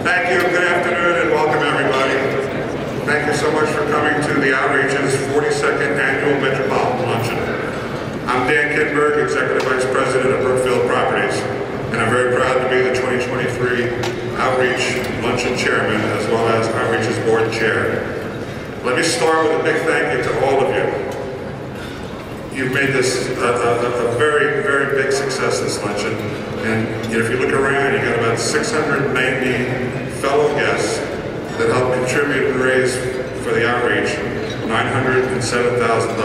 Thank you, good afternoon, and welcome everybody. Thank you so much for coming to the Outreach's 42nd Annual Metropolitan Luncheon. I'm Dan Kidberg, Executive Vice President of Brookfield Properties, and I'm very proud to be the 2023 Outreach Luncheon Chairman, as well as Outreach's Board Chair. Let me start with a big thank you to all of you. You've made this a very, very big success, this luncheon. And if you look around, you've got about 690 fellow guests that helped contribute and raise for the outreach $907,000.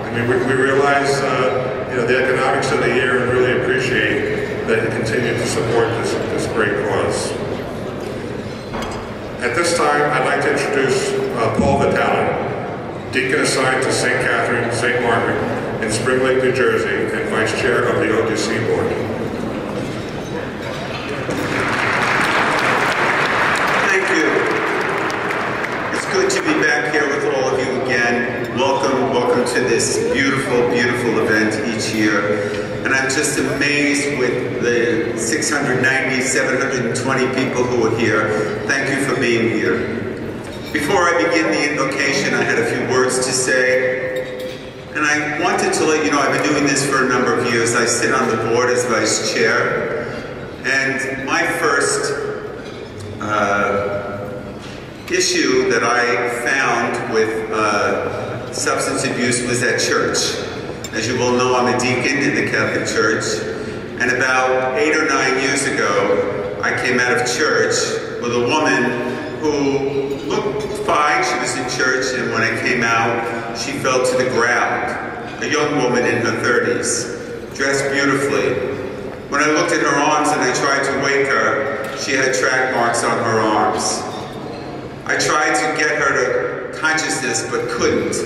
I mean, we realize the economics of the year and really appreciate that you continue to support this great cause. At this time, I'd like to introduce Paul Vitale, Deacon assigned to St. Catherine, St. Margaret in Spring Lake, New Jersey, and Vice Chair of the ODC Board. Thank you. It's good to be back here with all of you again. Welcome to this beautiful, beautiful event each year. And I'm just amazed with the 690, 720 people who are here. Thank you for being here. Before I begin the invocation, I had a few words to say. And I wanted to let you know I've been doing this for a number of years. I sit on the board as vice chair. And my first issue that I found with substance abuse was at church. As you all know, I'm a deacon in the Catholic Church, and about 8 or 9 years ago, I came out of church with a woman who looked fine. She was in church, and when I came out, she fell to the ground. A young woman in her 30s, dressed beautifully. When I looked at her arms and I tried to wake her, she had track marks on her arms. I tried to get her to consciousness, but couldn't.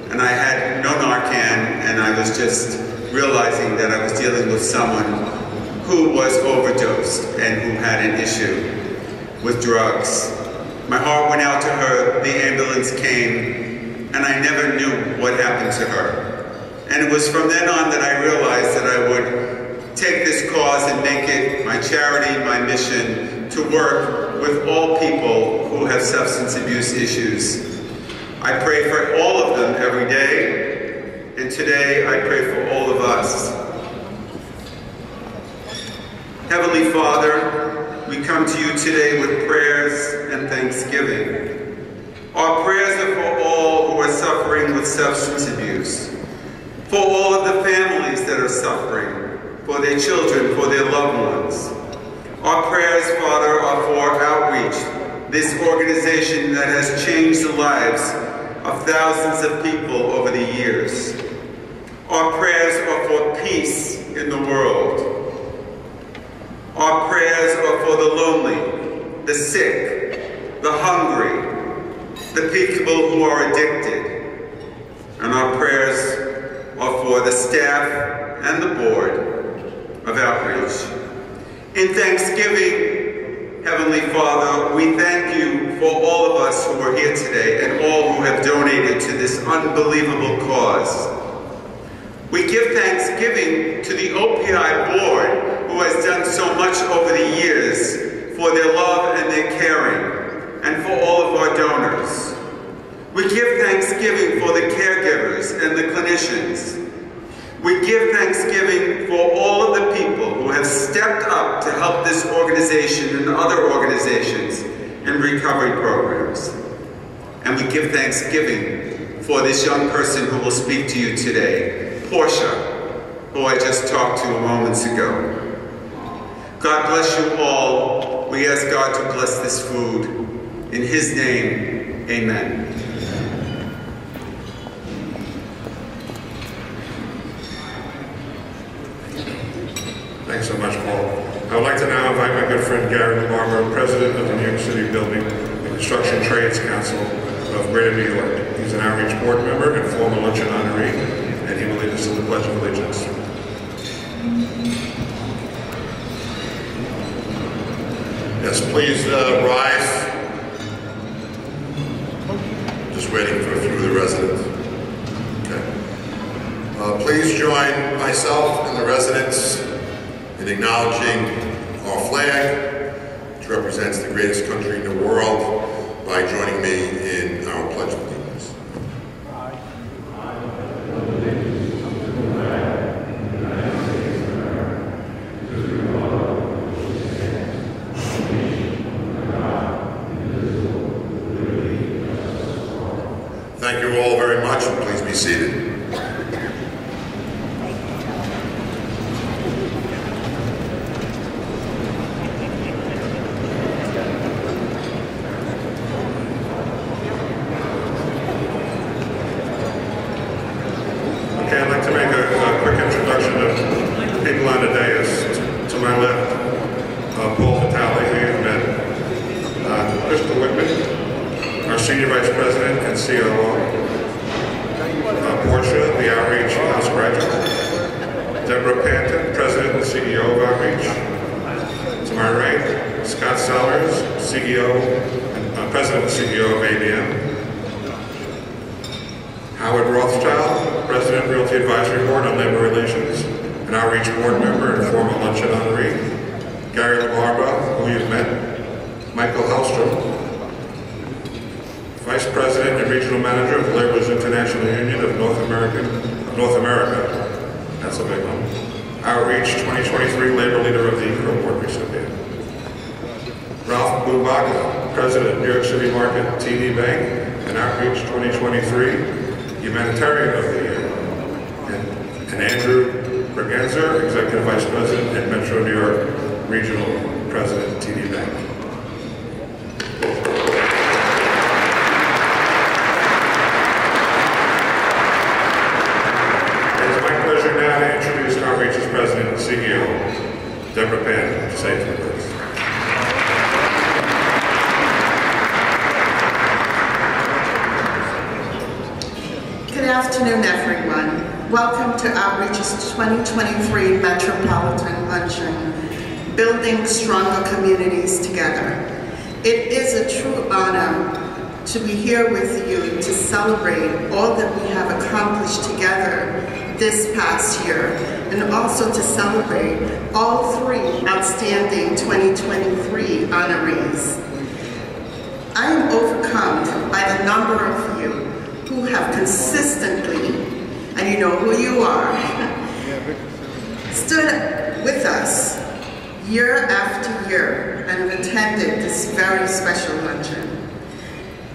And I had no Narcan, and I was just realizing that I was dealing with someone who was overdosed and who had an issue with drugs. My heart went out to her, the ambulance came, and I never knew what happened to her. And it was from then on that I realized that I would take this cause and make it my charity, my mission, to work with all people who have substance abuse issues. I pray for all of them every day, and today I pray for all of us. Heavenly Father, we come to you today with prayers and thanksgiving. Our prayers are for all who are suffering with substance abuse, for all of the families that are suffering, for their children, for their loved ones. Our prayers, Father, are for Outreach, this organization that has changed the lives of thousands of people over the years. Our prayers are for peace in the world. Our prayers are for the lonely, the sick, the hungry, the people who are addicted. And our prayers are for the staff and the board of Outreach. In thanksgiving, Heavenly Father, we thank you for all of us who are here today and all who have donated to this unbelievable cause. We give thanksgiving to the OPI board who has done so much over the years for their love and their caring, and for all of our donors. We give thanksgiving for the caregivers and the clinicians. We give thanksgiving for all of the people who have stepped up to help this organization and other organizations in recovery programs. And we give thanksgiving for this young person who will speak to you today, Portia, who I just talked to moments ago. God bless you all. We ask God to bless this food. In His name, amen. Thanks so much, Paul. I would like to now invite my good friend Gary LaBarbera, President of the New York City Building and Construction Trades Council of Greater New York. He's an Outreach Board member and former Luncheon honoree, and he will lead us in the Pledge of Allegiance. Yes, please rise. Just waiting for a few of the residents. Okay. So please join myself and the residents in acknowledging our flag, which represents the greatest country in the world, by joining me in our Pledge of Allegiance. Thank you all very much, and please be seated. Okay, I'd like to make a quick introduction of the people on the dais. To my left, Paul Vitale, who you've met, Crystal Whitman, our Senior Vice President and COO, Portia, the Outreach House Graduate, Deborah Panton, President and CEO of Outreach. To my right, Scott Sellers, CEO, President and CEO of ABM. Howard Rothschild, President, Realty Advisory Board on Labor Relations, an Outreach Board member and former Luncheon honoree. Gary LaBarba, who you've met. Michael Hellstrom, Vice President and Regional Manager of the Laborers International Union of North America. That's a big one. Outreach 2023 Labor Leader of the Eco Award recipient. Ralph Bubaga, President, New York City Market TD Bank, and Outreach 2023 Humanitarian of the Year. And Andrew Bergenzer, Executive Vice President and Metro New York Regional President, TD Bank. It's my pleasure now to introduce Outreach's President and CEO, Deborah Panton, to say a few words. Good afternoon, everyone. Welcome to Outreach's 2023 Metropolitan Luncheon, Building Stronger Communities Together. It is a true honor to be here with you to celebrate all that we have accomplished together this past year, and also to celebrate all three outstanding 2023 honorees. I am overcome by the number of you who have consistently, and you know who you are, stood with us year after year and have attended this very special luncheon.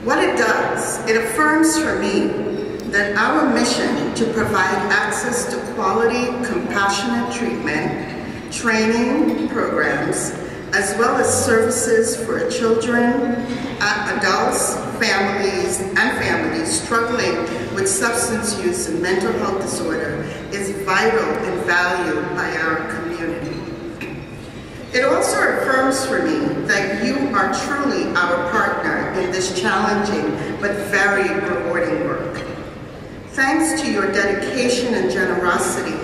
What it does, it affirms for me that our mission to provide access to quality, compassionate treatment, training programs, as well as services for children, adults, families struggling with substance use and mental health disorder is vital and valued by our community. It also affirms for me that you are truly our partner in this challenging but very rewarding work. Thanks to your dedication and generosity,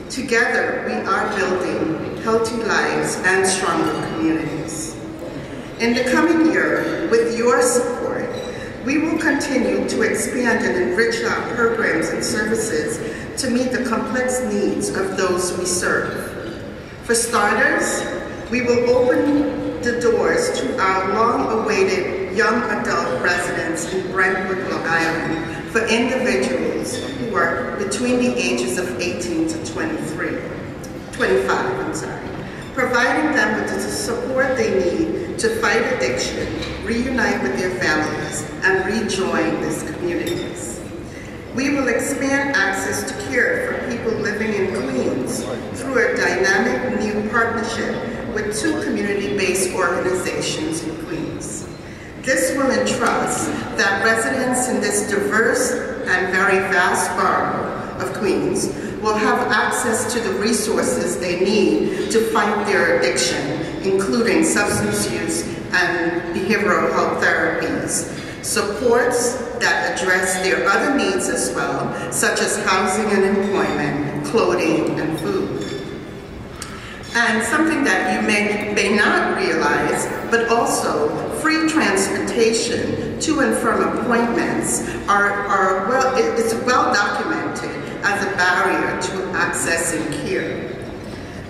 together we are building healthy lives and stronger communities. In the coming year, with your support, we will continue to expand and enrich our programs and services to meet the complex needs of those we serve. For starters, we will open the doors to our long-awaited young adult residents in Brentwood, Long Island for individuals who are between the ages of 18 to 25, providing them with the support they need to fight addiction, reunite with their families, and rejoin these communities. We will expand access to care for people living in Queens through a dynamic new partnership with 2 community-based organizations in Queens. This will entrust that residents in this diverse and very vast borough of Queens will have access to the resources they need to fight their addiction, including substance use and behavioral health therapies, supports that address their other needs as well, such as housing and employment, clothing, and food. And something that you may not realize, but also free transportation to and from appointments it's well documented as a barrier accessing care.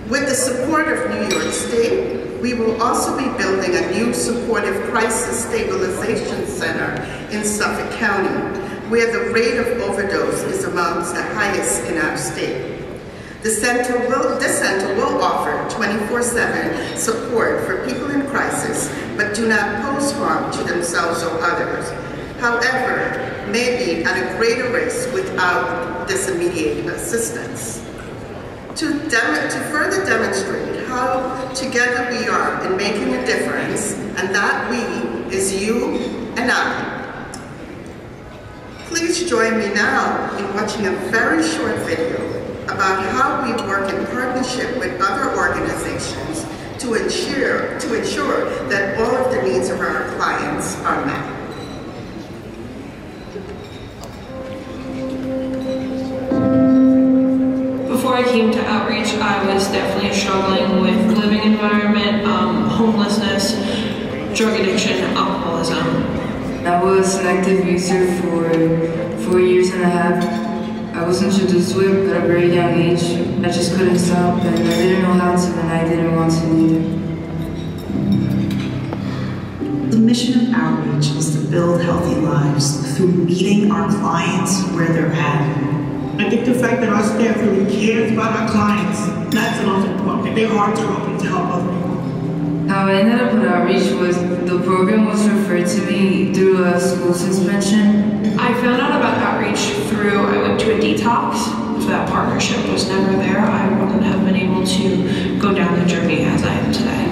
With the support of New York State, we will also be building a new supportive crisis stabilization center in Suffolk County, where the rate of overdose is amongst the highest in our state. This center will offer 24/7 support for people in crisis, but do not pose harm to themselves or others. However, may be at a greater risk without this immediate assistance. To further demonstrate how together we are in making a difference, and that we is you and I. Please join me now in watching a very short video about how we work in partnership with other organizations to ensure that all of the needs of our clients are met. Before I came to Outreach, I was definitely struggling with living environment, homelessness, drug addiction, alcoholism. I was an active user for 4 years and a half. I was introduced to it at a very young age. I just couldn't stop, and I didn't know how to, and I didn't want to either. The mission of Outreach is to build healthy lives through meeting our clients where they're at. I think the fact that our staff really cares about our clients, that's the most important. Their hearts are open to help other people. How I ended up with Outreach was the program was referred to me through a school suspension. I found out about Outreach through, I went to a detox. If that partnership was never there, I wouldn't have been able to go down the journey as I am today.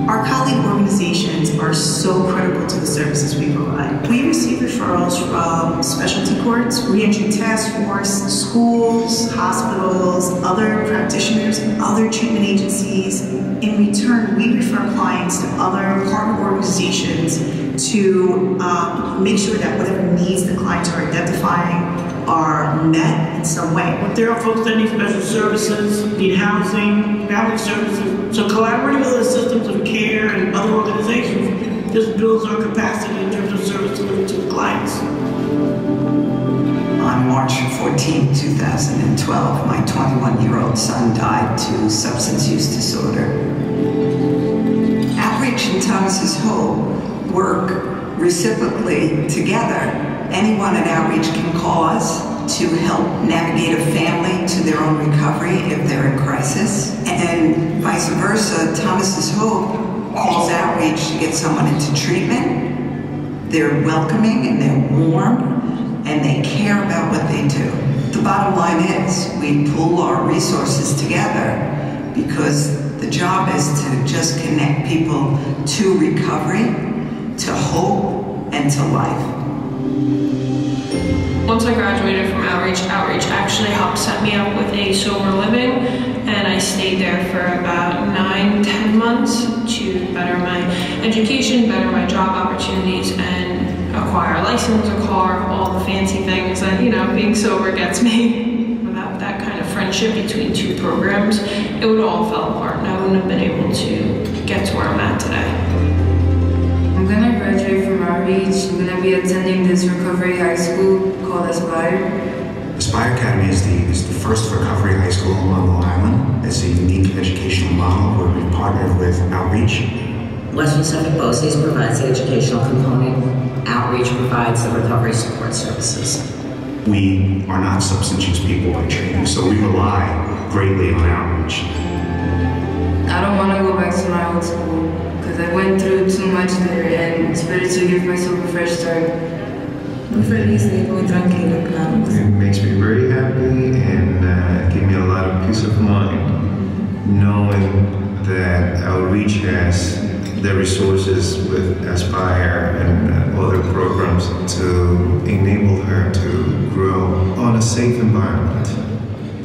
Our colleague organizations are so critical to the services we provide. We receive referrals from specialty courts, reentry task force, schools, hospitals, other practitioners, other treatment agencies. In return, we refer clients to other partner organizations to make sure that whatever needs the clients are identifying are met in some way. If there are folks that need special services, need housing, family services, so collaborating with other systems of care and other organizations just builds our capacity in terms of service delivery to the clients. On March 14, 2012, my 21-year-old son died to substance use disorder. Outreach and Thomas's Hope work reciprocally together. Anyone at Outreach can call us to help navigate a family to their own recovery if they're in crisis, and vice versa. Thomas's Hope calls Outreach to get someone into treatment. They're welcoming and they're warm, and they care about what they do. The bottom line is we pool our resources together because the job is to just connect people to recovery, to hope, and to life. Once I graduated from Outreach, Outreach actually helped set me up with a sober living, and I stayed there for about 9-10 months to better my education, better my job opportunities, and acquire a license, a car, all the fancy things that, you know, being sober gets me. Without that kind of friendship between two programs, it would all fall apart, and I wouldn't have been able to get to where I'm at today. I'm gonna graduate from Outreach. I'm gonna be attending this recovery high school called Aspire. Aspire Academy is the first recovery high school on Long Island. It's a unique educational model where we've partnered with Outreach. Western Suffolk BOCES provides the educational component. Outreach provides the recovery support services. We are not substance use people by training, so we rely greatly on Outreach. I don't want to go back to my old school because I went through too much there, and it's better to give myself a fresh start. It makes me very happy and give me a lot of peace of mind knowing that Outreach has the resources with Aspire and other programs to enable her to grow on a safe environment.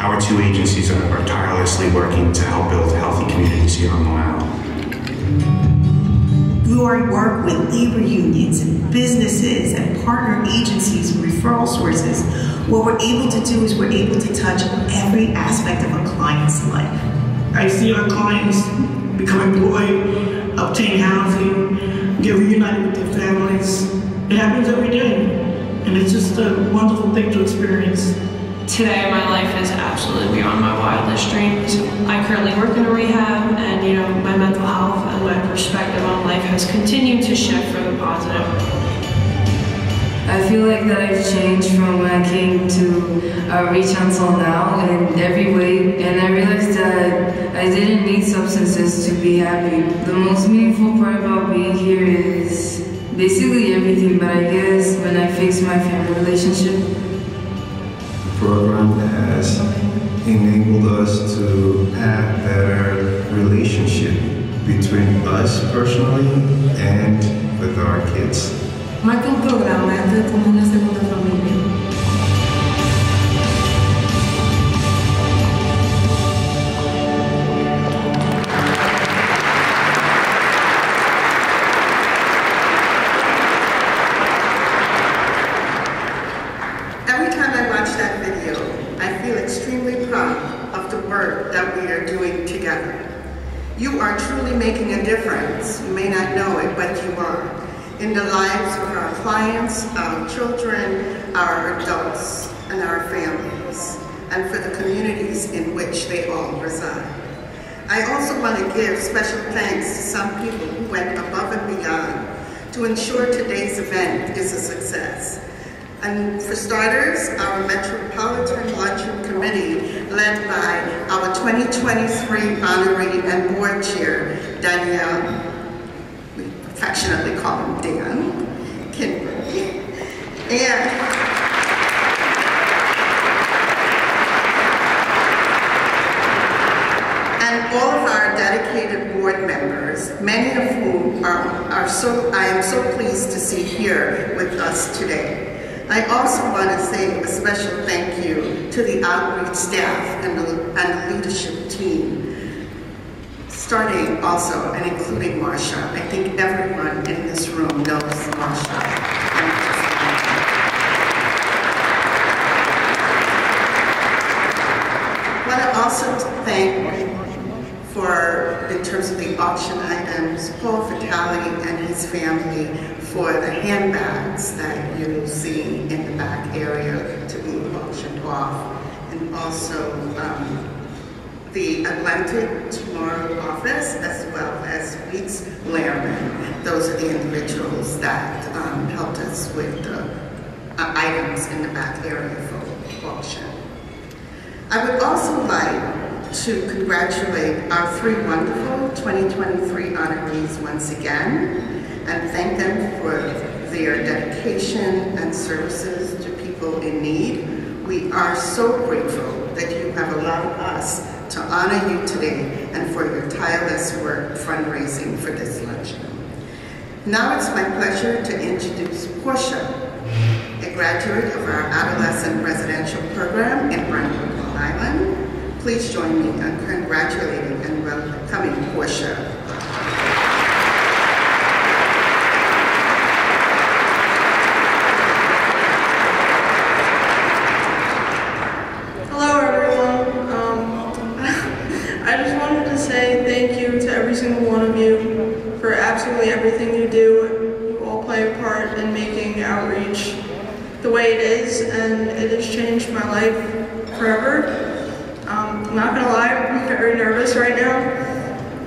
Our two agencies are tirelessly working to help build healthy communities here on Long Island. Through our work with labor unions and businesses and partner agencies and referral sources, what we're able to do is we're able to touch every aspect of a client's life. I see our clients become employed, obtain housing, get reunited with their families. It happens every day, and it's just a wonderful thing to experience. today my life is absolutely beyond my wildest dreams. I currently work in a rehab, and my mental health and my perspective on life has continued to shift for the positive. I feel like that I've changed from when I came to Outreach until now in every way, and I realized that I didn't need substances to be happy. The most meaningful part about being here is basically everything, but I guess when I fix my family relationship. The program has enabled us to have better relationship between us personally and with our kids. Más que un programa, esto es como una segunda familia. Every time I watch that video, I feel extremely proud of the work that we are doing together. You are truly making a difference. You may not know it, but you are. In the lives of our clients, our children, our adults, and our families, and for the communities in which they all reside. I also want to give special thanks to some people who went above and beyond to ensure today's event is a success. And for starters, our Metropolitan Luncheon Committee, led by our 2023 honoree and board chair, Danielle, we affectionately call him Dan Kinberg, and all of our dedicated board members, many of whom I am so pleased to see here with us today. I also want to say a special thank you to the outreach staff and the leadership team, starting also and including Marsha. I think everyone in this room knows Marsha. I want to also thank, in terms of the auction items, Paul Vitale and his family for the handbags that you see in the back area to be auctioned off, and also the Atlantic Tomorrow office, as well as Weeks Lehrman. Those are the individuals that helped us with the items in the back area for auction. I would also like to congratulate our three wonderful 2023 honorees once again, and thank them for their dedication and services to people in need. We are so grateful that you have allowed us to honor you today and for your tireless work fundraising for this luncheon. Now it's my pleasure to introduce Portia, a graduate of our adolescent residential program in Brentwood, Long Island. Please join me in congratulating and welcoming Portia. Hello everyone. I just wanted to say thank you to every single one of you for absolutely everything you do. You all play a part in making outreach the way it is, and it has changed my life forever. I'm not gonna lie, I'm very nervous right now,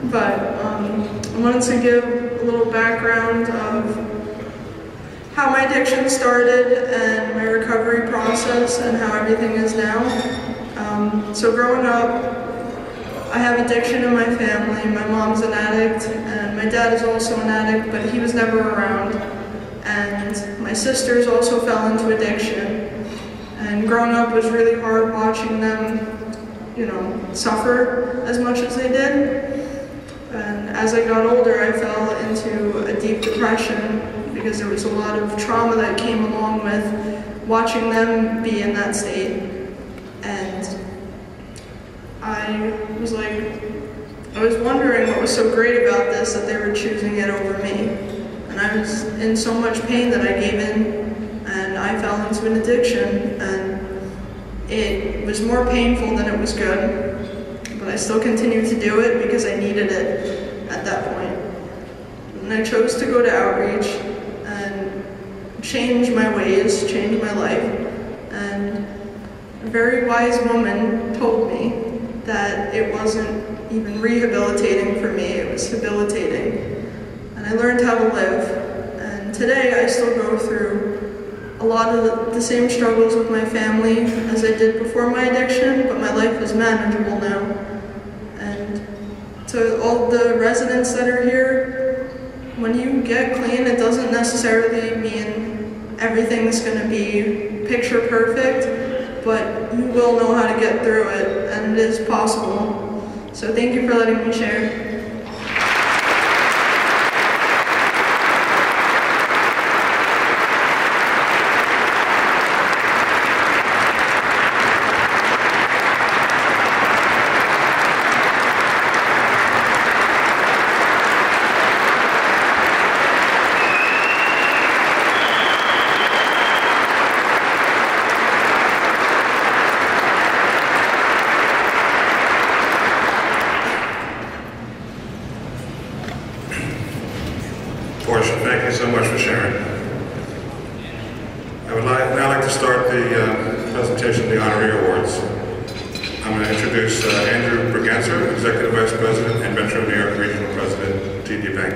but I wanted to give a little background of how my addiction started and my recovery process and how everything is now. So growing up, I have addiction in my family. My mom's an addict, and my dad is also an addict, but he was never around. And my sisters also fell into addiction. And growing up was really hard watching them suffer as much as they did. And as I got older, I fell into a deep depression because there was a lot of trauma that came along with watching them be in that state. And I was wondering what was so great about this, that they were choosing it over me. And I was in so much pain that I gave in, and I fell into an addiction. And it was more painful than it was good, but I still continued to do it because I needed it at that point. And I chose to go to outreach and change my ways, change my life. And a very wise woman told me that it wasn't even rehabilitating for me, it was debilitating. And I learned how to live. And today I still go through a lot of the same struggles with my family as I did before my addiction, but my life is manageable now. And to all the residents that are here, when you get clean, it doesn't necessarily mean everything's going to be picture perfect, but you will know how to get through it, and it is possible. So thank you for letting me share. Portia, thank you so much for sharing. I would now like to start the presentation of the honorary awards. I'm going to introduce Andrew Bergenser, Executive Vice President and Metro New York Regional President, TD Bank.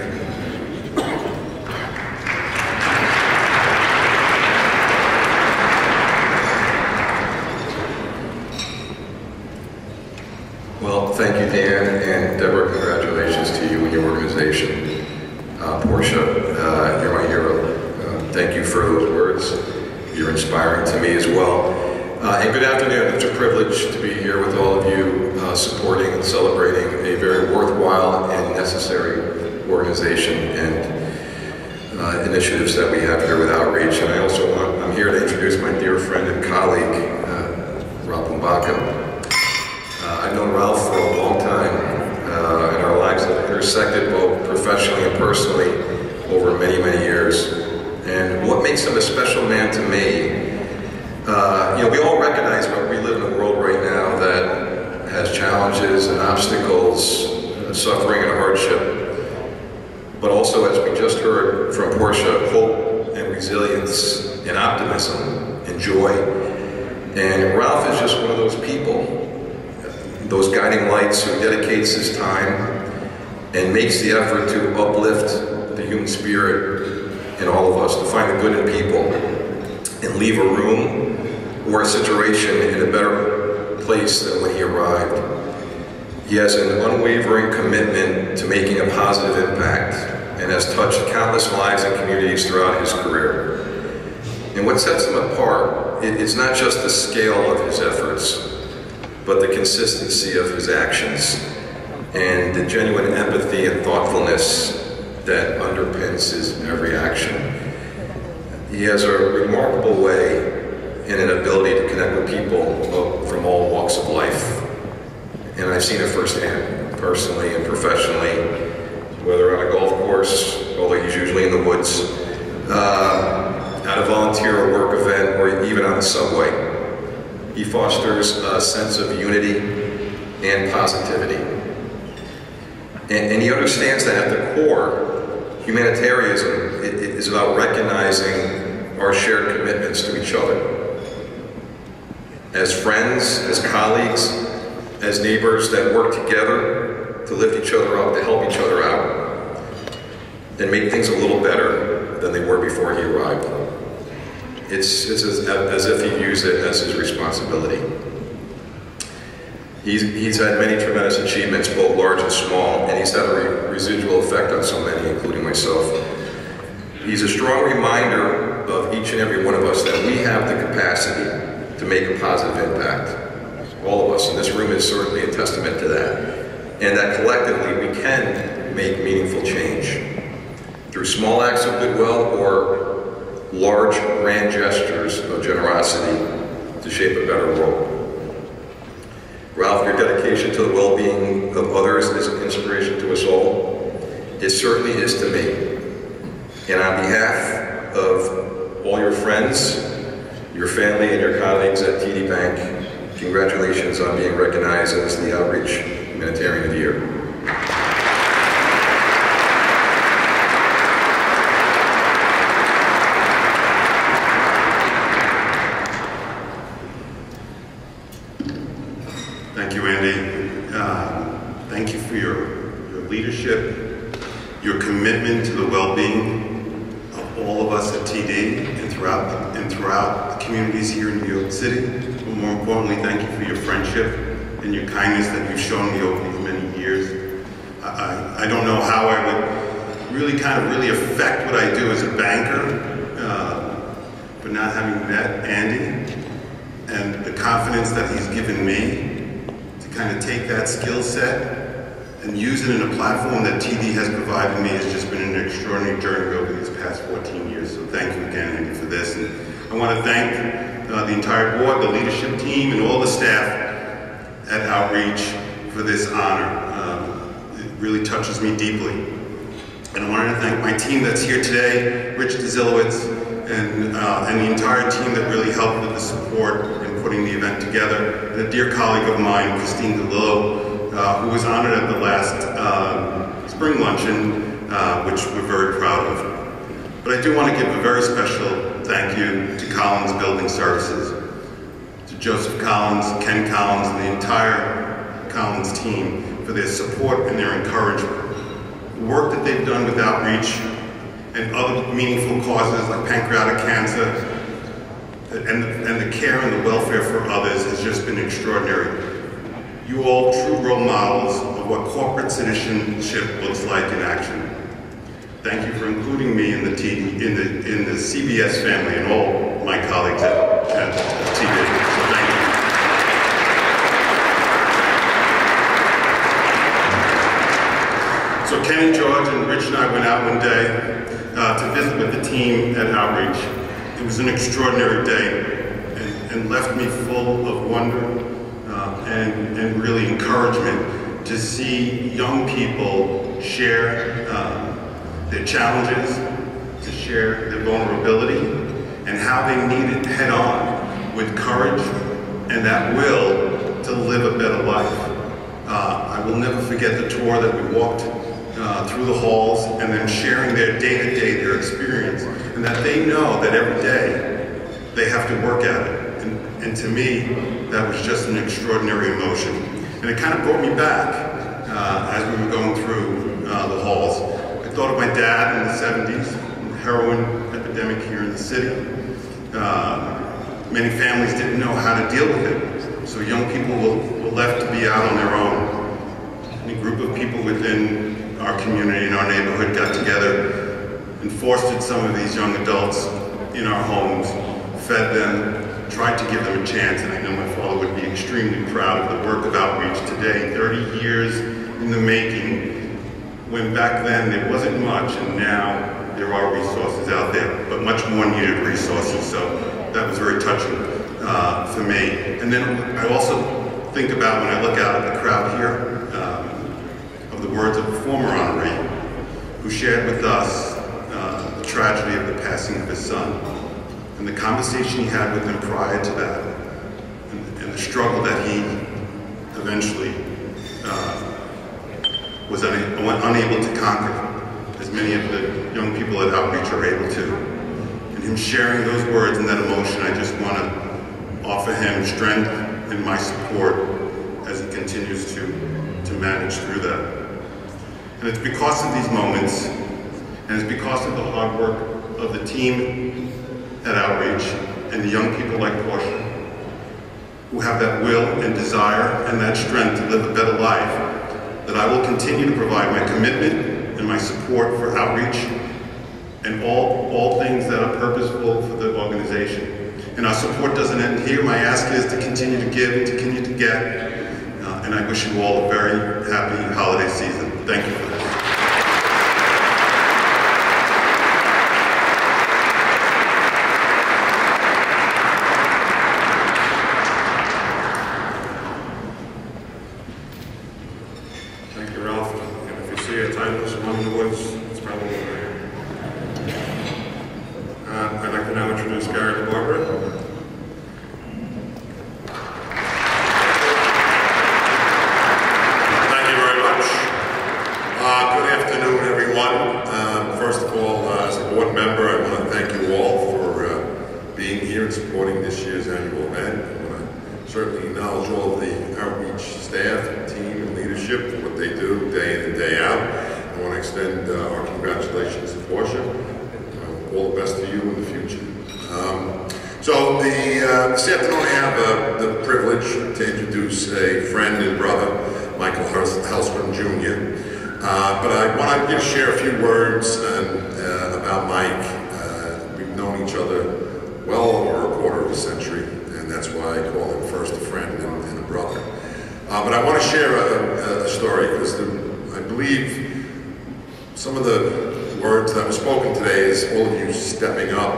Well, thank you, Dan, and Deborah, congratulations to you and your organization. Portia, you're my hero. Thank you for those words. You're inspiring to me as well. And good afternoon. It's a privilege to be here with all of you, supporting and celebrating a very worthwhile and necessary organization and initiatives that we have here with Outreach. And I'm here to introduce my dear friend and colleague, Ralph Mbaka. I've known Ralph for a long time. And our lives have intersected both professionally and personally over many, many years. And what makes him a special man to me, we all recognize that we live in a world right now that has challenges and obstacles, suffering and hardship, but also, as we just heard from Portia, hope and resilience and optimism and joy. And Ralph is just one of those people, those guiding lights who dedicates his time and makes the effort to uplift the human spirit in all of us, to find the good in people and leave a room or a situation in a better place than when he arrived. He has an unwavering commitment to making a positive impact and has touched countless lives and communities throughout his career. And what sets him apart, it's not just the scale of his efforts, but the consistency of his actions and the genuine empathy and thoughtfulness that underpins his every action. He has a remarkable way and an ability to connect with people from all walks of life. And I've seen it firsthand, personally and professionally, whether on a golf course, although he's usually in the woods, at a volunteer or work event, or even on the subway. He fosters a sense of unity and positivity. And he understands that at the core, humanitarianism is about recognizing our shared commitments to each other. As friends, as colleagues, as neighbors that work together to lift each other up, to help each other out, and make things a little better than they were before he arrived. It's as if he views it as his responsibility. He's had many tremendous achievements, both large and small, and he's had a residual effect on so many, including myself. He's a strong reminder of each and every one of us that we have the capacity to make a positive impact. All of us, and this room is certainly a testament to that. And that collectively we can make meaningful change through small acts of goodwill or large, grand gestures of generosity to shape a better world. Ralph, your dedication to the well-being of others is an inspiration to us all. It certainly is to me. And on behalf of all your friends, your family, and your colleagues at TD Bank, congratulations on being recognized as the Outreach Humanitarian of the Year. Thank you, Andy. Thank you for your leadership, your commitment to the well-being of all of us at TD and throughout the communities here in New York City. But more importantly, thank you for your friendship and your kindness that you've shown me over these many years. I don't know how I would really affect what I do as a banker, but not having met Andy and the confidence that he's given me to kind of take that skill set and use it in a platform that TD has provided me has just been an extraordinary journey over these past 14 years. So thank you again, Andy, for this. And I want to thank the entire board, the leadership team, and all the staff at Outreach for this honor. It really touches me deeply. And I wanted to thank my team that's here today, Rich Dzilowitz, and the entire team that really helped with the support in putting the event together. And a dear colleague of mine, Christine DeLillo, who was honored at the last spring luncheon, which we're very proud of. But I do want to give a very special thank you to Collins Building Services, to Joseph Collins, Ken Collins, and the entire Collins team for their support and their encouragement. The work that they've done with Outreach and other meaningful causes like pancreatic cancer and the care and the welfare for others has just been extraordinary. You all true role models of what corporate citizenship looks like in action. Thank you for including me in the CBS family and all my colleagues at TD. So thank you. So Kenny, George, and Rich and I went out one day to visit with the team at Outreach. It was an extraordinary day and left me full of wonder and really encouragement to see young people share their challenges, to share their vulnerability, and how they meet it head on with courage and that will to live a better life. I will never forget the tour that we walked through the halls and then sharing their day-to-day, their experience, and that they know that every day they have to work at it. And to me, that was just an extraordinary emotion. And it kind of brought me back as we were going through the halls. I thought of my dad in the 70s, the heroin epidemic here in the city. Many families didn't know how to deal with it, so young people were left to be out on their own. And a group of people within our community and our neighborhood got together and fostered some of these young adults in our homes, fed them, tried to give them a chance, and I know my father would be extremely proud of the work of Outreach today, 30 years in the making, when back then there wasn't much, and now there are resources out there, but much more needed resources, so that was very touching for me. And then I also think about, when I look out at the crowd here, of the words of a former honoree who shared with us the tragedy of the passing of his son, and the conversation he had with him prior to that, and the struggle that he eventually was unable to conquer, as many of the young people at Outreach are able to. And him sharing those words and that emotion, I just want to offer him strength and my support as he continues to manage through that. And it's because of these moments, and it's because of the hard work of the team at Outreach and the young people like Portia, who have that will and desire and that strength to live a better life, that I will continue to provide my commitment and my support for Outreach and all things that are purposeful for the organization. And our support doesn't end here. My ask is to continue to give and to continue to get. And I wish you all a very happy holiday season. Thank you for this. Thank you, Ralph. And if you see a timeless one in the woods, it's probably there. I'd like to now introduce Gary LaBarbera. certainly acknowledge all of the outreach staff, team, and leadership for what they do day in and day out. I want to extend our congratulations to Portia. All the best to you in the future. So this afternoon I have the privilege to introduce a friend and brother, Michael Hellstrom Jr. But I want to just share a few words about Mike. We've known each other well over a quarter of a century, and that's why I call him first a friend and a brother. But I want to share a story because I believe some of the words that were spoken today is all of you stepping up,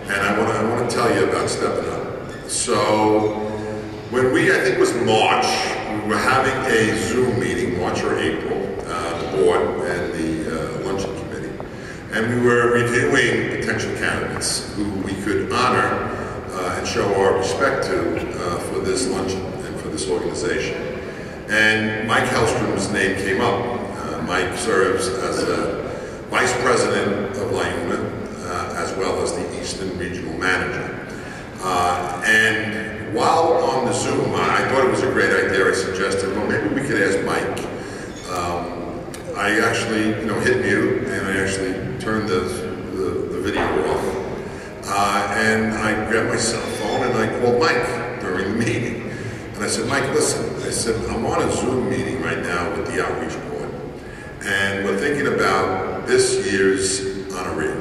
and I want to tell you about stepping up. So when I think it was March, we were having a Zoom meeting, March or April, the board and the luncheon committee, and we were reviewing potential candidates who we could honor and show our respect to for this luncheon and for this organization. And Mike Hellstrom's name came up. Mike serves as a Vice President of LIUNA, as well as the Eastern Regional Manager. And while on the Zoom, I thought it was a great idea. I suggested, well, maybe we could ask Mike. I actually, hit mute, and I actually turned the video off. And I grabbed my cell phone and I called Mike during the meeting. And I said, Mike, listen, I said, I'm on a Zoom meeting right now with the Outreach Board. And we're thinking about this year's honoree.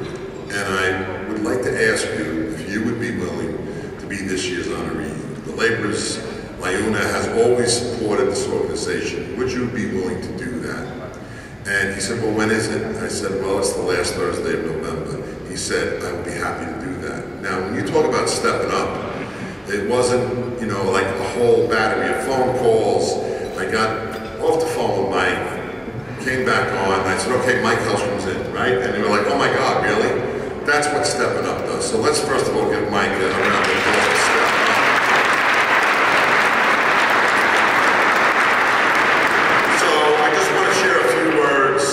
And I would like to ask you if you would be willing to be this year's honoree. The Laborers, LIUNA has always supported this organization. Would you be willing to do that? And he said, well, when is it? I said, well, it's the last Thursday of November. He said, I would be happy to do that. Now, when you talk about stepping up, it wasn't, like a whole battery of phone calls. I got off the phone with Mike, came back on, and I said, okay, Mike Hellstrom's in, right? And they were like, oh my God, really? That's what stepping up does. So let's first of all give Mike a round of applause for stepping up. So I just want to share a few words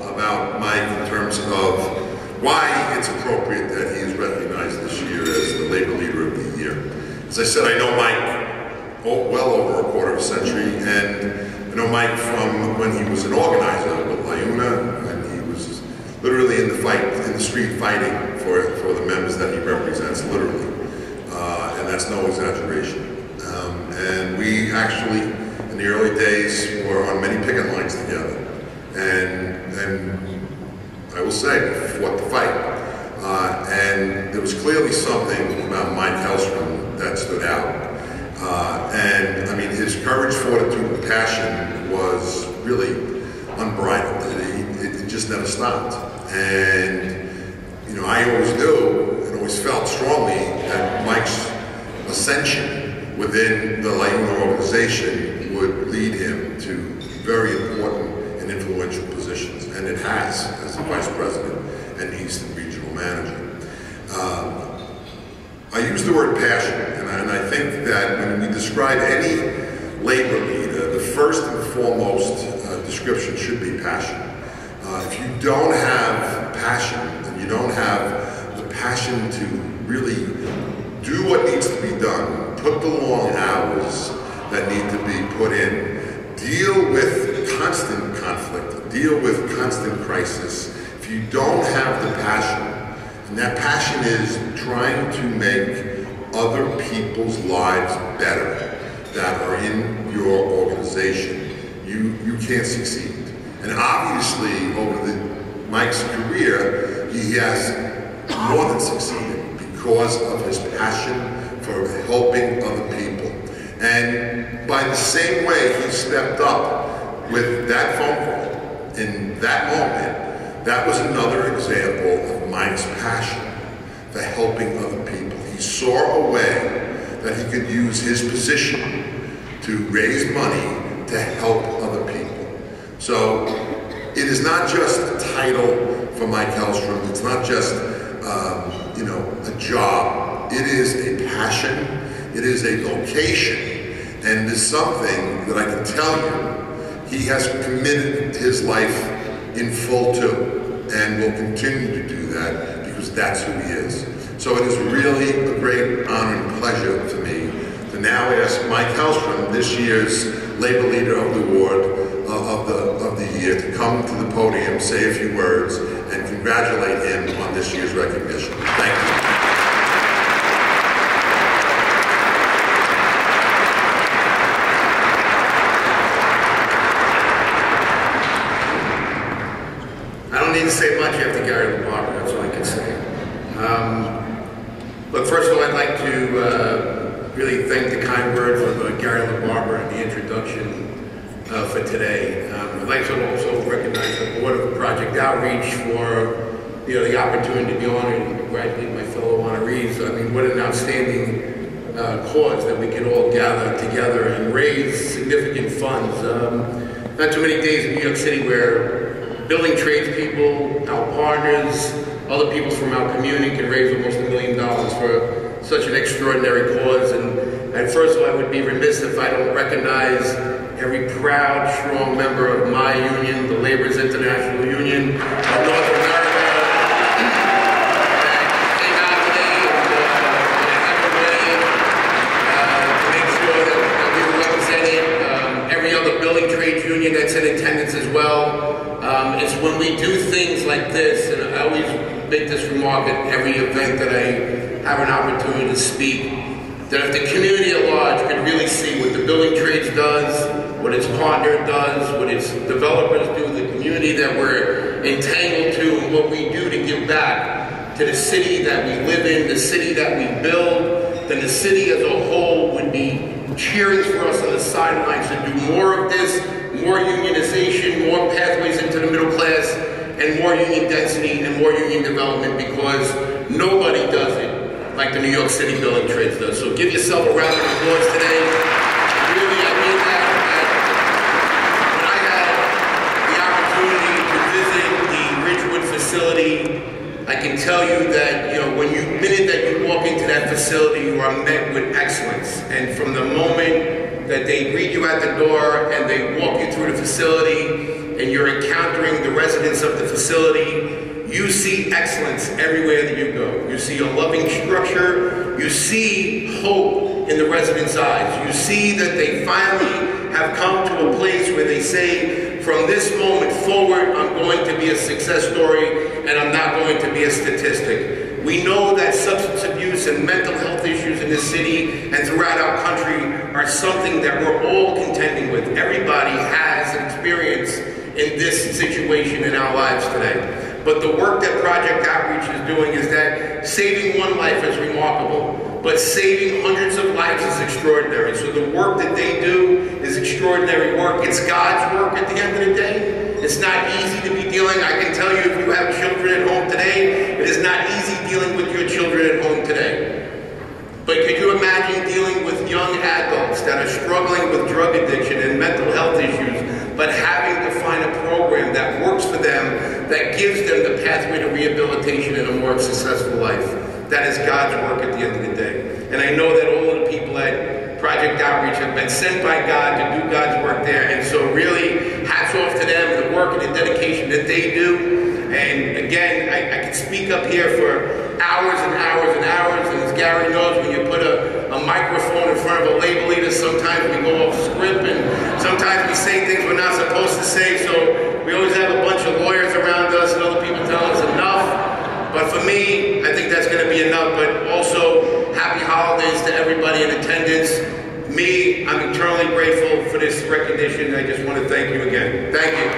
about Mike in terms of why it's appropriate that he is recognized this year as the Labor Leader of the Year. As I said, I know Mike well over a quarter of a century, and I know Mike from when he was an organizer with LIUNA, and he was literally in the street fighting for the members that he represents, literally, and that's no exaggeration. And we actually, in the early days, were on many picket lines together, and I will say, fought the fight. And there was clearly something about Mike Hellstrom that stood out. And I mean, his courage, fortitude, and passion was really unbridled. It just never stopped. And, I always knew and always felt strongly that Mike's ascension within the LIUNA organization would lead him to very important and influential positions. And it has, as the Vice President and Eastern Regional Manager. I use the word passion, and I think that when we describe any labor leader, the first and foremost description should be passion. If you don't have passion, and you don't have the passion to really do what needs to be done, put the long hours that need to be put in, deal with constant conflict, deal with constant crisis, if you don't have the passion, and that passion is trying to make other people's lives better that are in your organization, you can't succeed. And obviously, over Mike's career, he has more than succeeded because of his passion for helping other people. And by the same way he stepped up with that phone call in that moment, that was another example of Mike's passion for helping other people. He saw a way that he could use his position to raise money to help other people. So it is not just a title for Mike Hellstrom. It's not just a job. It is a passion. It is a vocation, and it is something that I can tell you he has committed his life in full to, and will continue to do that because that's who he is. So it is really a great honor and pleasure to me to and now ask Mike Hellstrom, this year's Labor Leader of the Award of the Year, to come to the podium, say a few words, and congratulate him on this year's recognition. Thank you. I don't need to say much after Gary LaBarbera, that's all I can say. But first of all, I'd like to really thank the kind words of Gary LaBarbera in the introduction for today. I'd like to also recognize the Board of Project Outreach for the opportunity to be honored and congratulate my fellow honorees. I mean, what an outstanding cause that we can all gather together and raise significant funds. Not too many days in New York City where building tradespeople, our partners, other people from our community can raise almost $1 million for such an extraordinary cause. And first of all, I would be remiss if I don't recognize every proud, strong member of my union, the Laborers International Union of North America, that came out today to make sure that we were represented. Every other building trades union that's in attendance as well. It's when we do things like this, and I always make this remark at every event that I have an opportunity to speak, that if the community at large could really see what the building trades does, what its partner does, what its developers do, the community that we're entangled to, and what we do to give back to the city that we live in, the city that we build, then the city as a whole would be cheering for us on the sidelines to do more of this, more unionization, more pathways into the middle class, and more union density and more union development, because nobody does it like the New York City building trades does. So give yourself a round of applause today. Really, I mean that. When I had the opportunity to visit the Ridgewood facility, I can tell you that, the minute that you walk into that facility, you are met with excellence. And from the moment that they greet you at the door and they walk you through the facility, and you're encountering the residents of the facility, you see excellence everywhere that you go. You see a loving structure. You see hope in the residents' eyes. You see that they finally have come to a place where they say, from this moment forward, I'm going to be a success story, and I'm not going to be a statistic. We know that substance abuse and mental health issues in this city and throughout our country are something that we're all contending with. Everybody has experience in this situation in our lives today. But the work that Project Outreach is doing is that saving one life is remarkable, but saving hundreds of lives is extraordinary. So the work that they do is extraordinary work. It's God's work at the end of the day. It's not easy to be dealing. I can tell you, if you have children at home today, it is not easy dealing with your children at home today. But could you imagine dealing with young adults that are struggling with drug addiction and mental health issues, but having to find a program that works for them, that gives them the pathway to rehabilitation and a more successful life? That is God's work at the end of the day. And I know that all of the people at Project Outreach have been sent by God to do God's work there. And so really, hats off to them, the work and the dedication that they do. And again, I could speak up here for hours and hours and hours. And as Gary knows, when you put a microphone in front of a labor leader, sometimes we go off script and sometimes we say things we're not supposed to say. So we always have a bunch of lawyers around us and other people telling us enough. But for me, I think that's going to be enough. But also, happy holidays to everybody in attendance. Me, I'm eternally grateful for this recognition. I just want to thank you again. Thank you.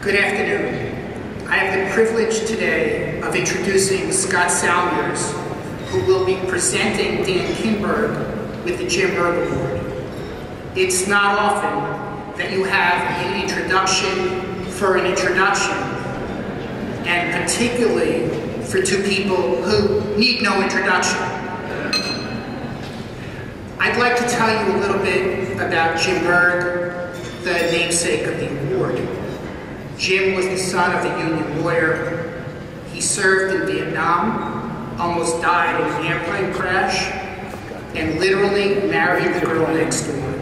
Good afternoon. I have the privilege today of introducing Scott Salmiers, who will be presenting Dan Kinberg with the Jim Berg Award. It's not often that you have an introduction for an introduction, and particularly for two people who need no introduction. I'd like to tell you a little bit about Jim Berg, the namesake of the award. Jim was the son of a union lawyer. He served in Vietnam, almost died in an airplane crash, and literally married the girl next door.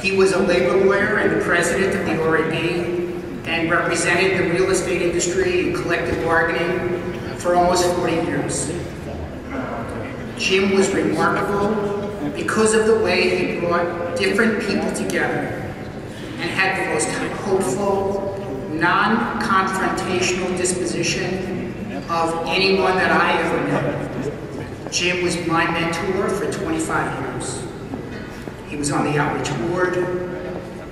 He was a labor lawyer and the president of the RAB, and represented the real estate industry in collective bargaining for almost 40 years. Jim was remarkable because of the way he brought different people together and had the most hopeful, non-confrontational disposition of anyone that I ever met. Jim was my mentor for 25 years. He was on the outreach board,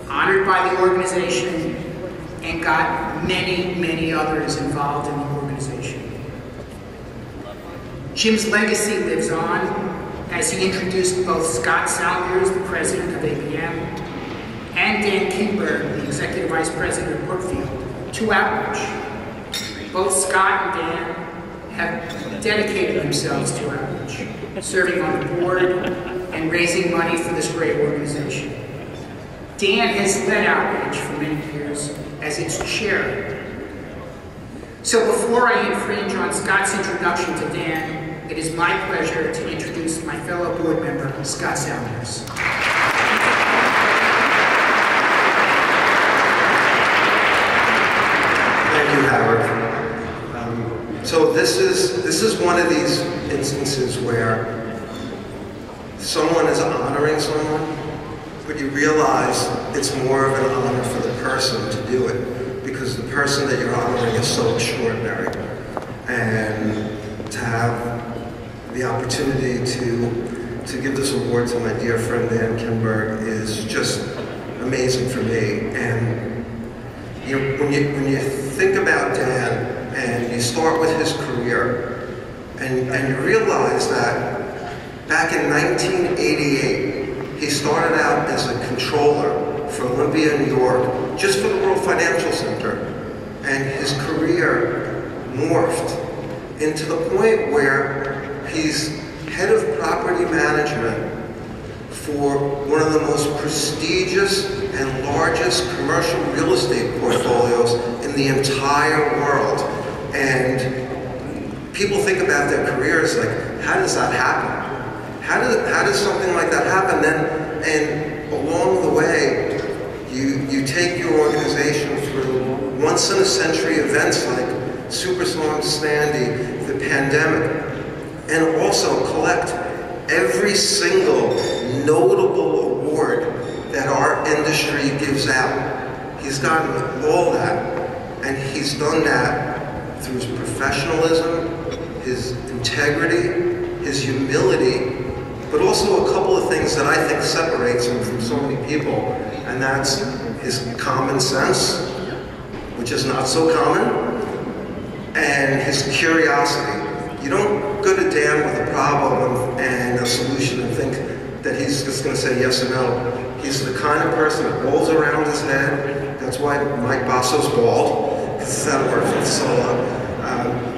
honored by the organization, and got many, many others involved in the organization. Jim's legacy lives on as he introduced both Scott Salmiers, the president of ABM, and Dan Kinberg, the executive vice president of Brookfield, to outreach. Both Scott and Dan have dedicated themselves to outreach, serving on the board and raising money for this great organization. Dan has led outreach for many years as its chair. So before I infringe on Scott's introduction to Dan, it is my pleasure to introduce my fellow board member, Scott Salmiers. Thank you, Howard. So this is one of these instances where someone is honoring someone, but you realize it's more of an honor for the person to do it, because the person that you're honoring is so extraordinary. And to have the opportunity to give this award to my dear friend Dan Kinberg is just amazing for me. And you know, when you think about Dan and you start with his career, and you realize that back in 1988, he started out as a controller for Olympia, New York, just for the World Financial Center, and his career morphed into the point where he's head of property management for one of the most prestigious and largest commercial real estate portfolios in the entire world. And people think about their careers like, how does that happen? How does something like that happen? And along the way, you take your organization through once-in-a-century events like Superstorm Sandy, the pandemic, and also collect every single notable award that our industry gives out. He's gotten all that, and he's done that through his professionalism, his integrity, his humility, but also a couple of things that I think separates him from so many people, and that's his common sense, which is not so common, and his curiosity. You don't go to Dan with a problem and a solution and think that he's just going to say yes or no. He's the kind of person that rolls around his head. That's why Mike Basso's bald, because that works with solo.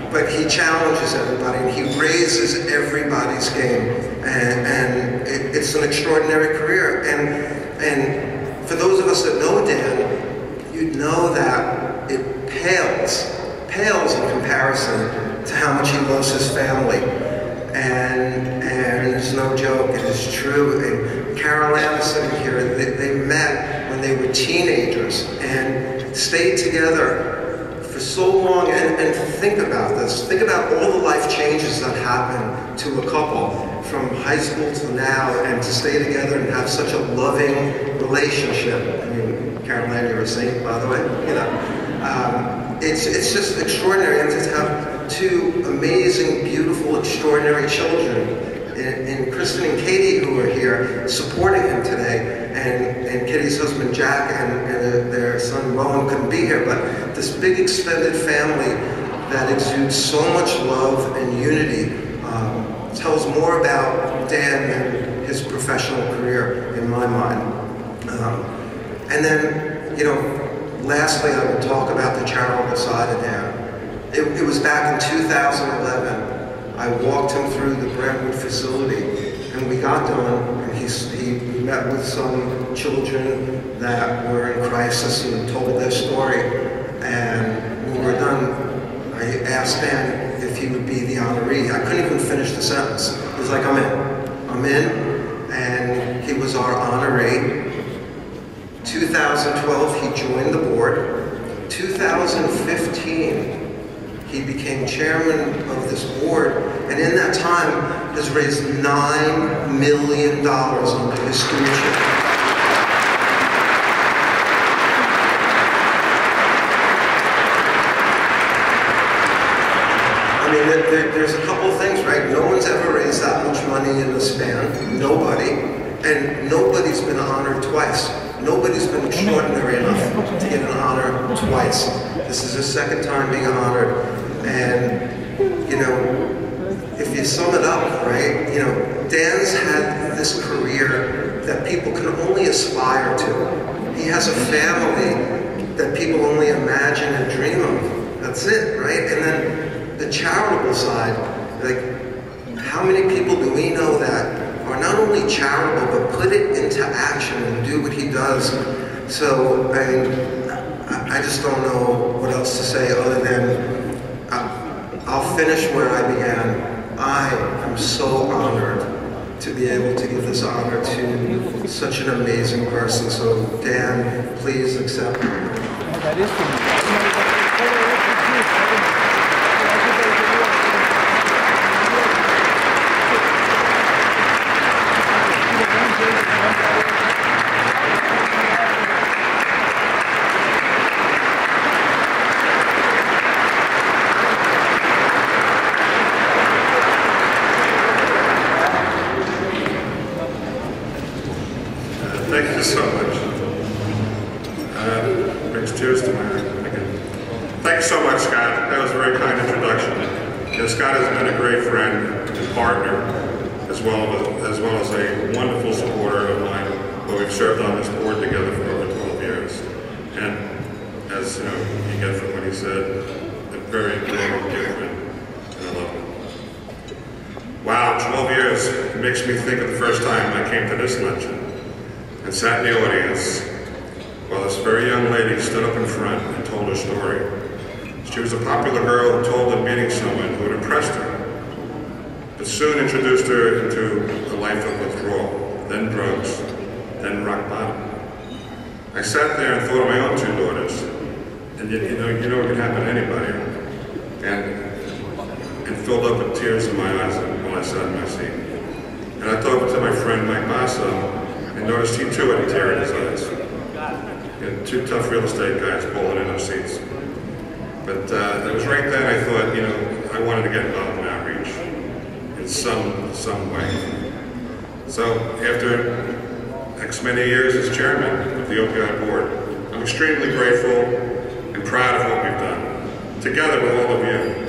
But he challenges everybody, and he raises everybody's game. And it's an extraordinary career. And for those of us that know Dan, you'd know that it pales in comparison to how much he loves his family. And it's no joke, it is true. And Carol Ann is sitting here, they met when they were teenagers and stayed together for so long. And think about this, think about all the life changes that happen to a couple from high school to now, and to stay together and have such a loving relationship. I mean, Carol Ann, you're a saint, by the way, you know. It's just extraordinary, and to have two amazing, beautiful, extraordinary children, and Kristen and Katie, who are here supporting him today, and Katie's husband Jack and their son Rowan couldn't be here, but this big extended family that exudes so much love and unity tells more about Dan than his professional career in my mind. And then, you know, lastly, I will talk about the charitable side of Dan. It was back in 2011. I walked him through the Brentwood facility, and we got done, and he met with some children that were in crisis and told their story. And when we were done, I asked Dan if he would be the honoree. I couldn't even finish the sentence. He was like, I'm in. I'm in. And he was our honoree. 2012, he joined the board. 2015, he became chairman of this board, and in that time has raised $9 million under his stewardship. I mean, there's a couple of things, right? No one's ever raised that much money in a span. Nobody. And nobody's been honored twice. Nobody's been extraordinary enough to get an honor twice. This is his second time being honored. And, you know, if you sum it up, right, you know, Dan's had this career that people can only aspire to. He has a family that people only imagine and dream of. That's it, right? And then the charitable side, like, how many people do we know that are not only charitable, but put it into action and do what he does? So, I mean, I just don't know what else to say other than I'll finish where I began. I am so honored to be able to give this honor to such an amazing person. So, Dan, please accept me. That is for me. Thank you so much. Brings tears to my eyes again. Thank you so much, Scott. That was a very kind introduction. You know, Scott has been a great friend and partner, as well as a wonderful supporter of mine. But we've served on this board together for over 12 years. And as you know, you get from what he said, a very important dear friend. And I love him. Wow, 12 years. It makes me think of the first time I came to this luncheon and sat in the audience while this very young lady stood up in front and told her story. She was a popular girl who told of meeting someone who had impressed her, but soon introduced her into a life of withdrawal, then drugs, then rock bottom. I sat there and thought of my own two daughters, and you know it could happen to anybody, and filled up with tears in my eyes while I sat in my seat. And I talked to my friend Mike Basso, and noticed he too had a tear in his eyes. And two tough real estate guys pulling in our seats. But it was right then I thought, you know, I wanted to get involved in outreach in some way. So after X many years as chairman of the OPI board, I'm extremely grateful and proud of what we've done, together with all of you,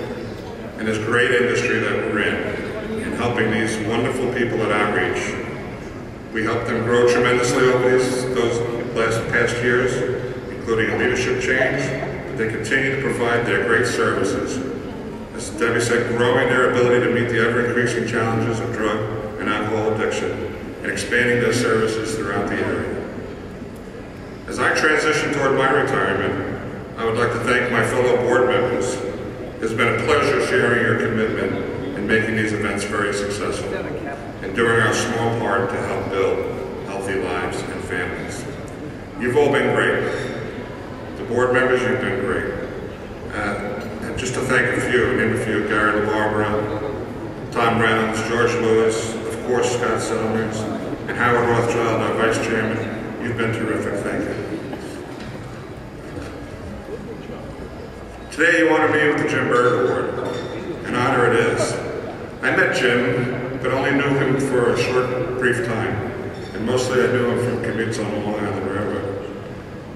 in this great industry that we're in helping these wonderful people at outreach. We helped them grow tremendously over those past years, including a leadership change, but they continue to provide their great services. As Debbie said, growing their ability to meet the ever-increasing challenges of drug and alcohol addiction, and expanding their services throughout the area. As I transition toward my retirement, I would like to thank my fellow board members. It's been a pleasure sharing your commitment in making these events very successful, and doing our small part to help build healthy lives and families. You've all been great. The board members, you've been great. And just to thank a few, name a few, Gary LaBarbera, Tom Reynolds, George Lewis, of course Scott Sellers, and Howard Rothschild, our vice chairman. You've been terrific, thank you. Today you honor me with the Jim Berg Award. An honor it is. I met Jim, but only knew him for a short, brief time. And mostly I knew him from commutes on the Long Island Railroad.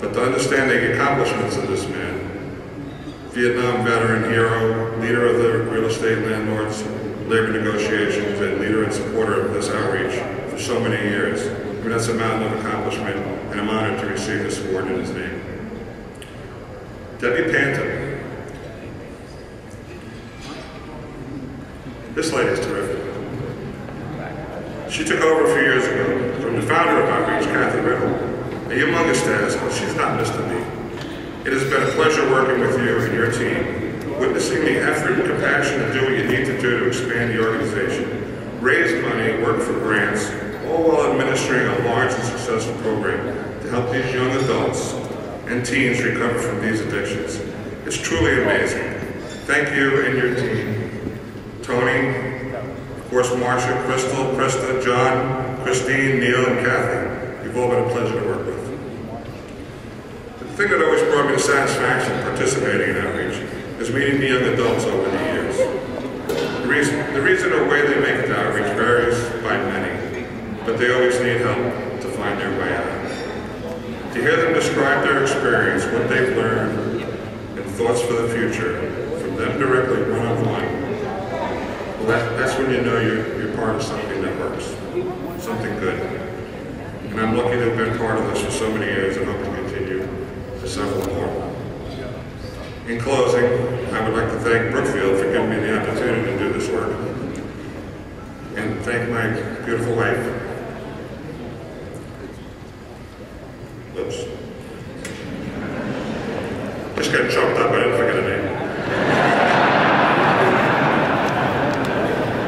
But to understand the accomplishments of this man, Vietnam veteran hero, leader of the real estate landlords, labor negotiations, and leader and supporter of this outreach for so many years, I mean, that's a mountain of accomplishment, and I'm honored to receive this award in his name. Debbie Panton. This lady's terrific. She took over a few years ago from the founder of Outreach, Kathy Riddle, a humongous task, but she's not missed a beat. It has been a pleasure working with you and your team, witnessing the effort and compassion to do what you need to do to expand the organization, raise money, work for grants, all while administering a large and successful program to help these young adults and teens recover from these addictions. It's truly amazing. Thank you and your team. Tony, of course, Marsha, Crystal, Krista, John, Christine, Neil, and Kathy. You've all been a pleasure to work with. The thing that always brought me to satisfaction participating in Outreach is meeting the young adults over the years. The reason or way they make it to Outreach varies by many, but they always need help to find their way out. To hear them describe their experience, what they've learned, and thoughts for the future, from them directly one-on-one, well, that's when you know you're part of something that works, something good. And I'm lucky to have been part of this for so many years and hope to continue for several more. In closing, I would like to thank Brookfield for giving me the opportunity to do this work. And thank my beautiful wife. Oops. Just got choked up, I didn't forget a name.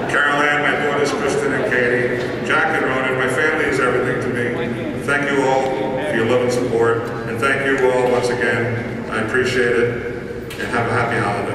Carol Ann, my daughters Kristen and Katie, Jack and Ronan, my family is everything to me. Thank you all for your love and support, and thank you all once again. I appreciate it, and have a happy holiday.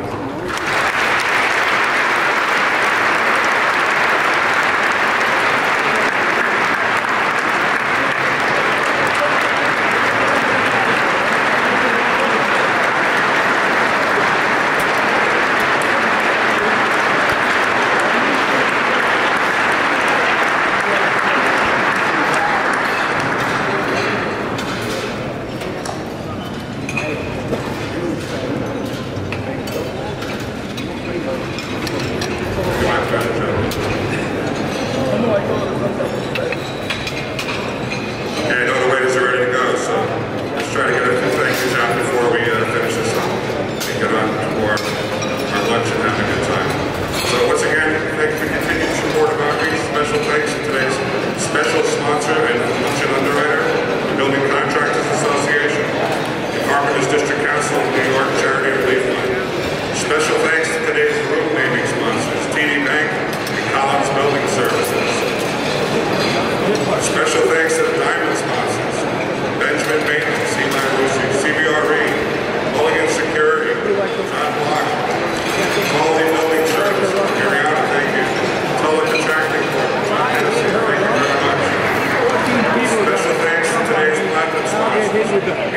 With the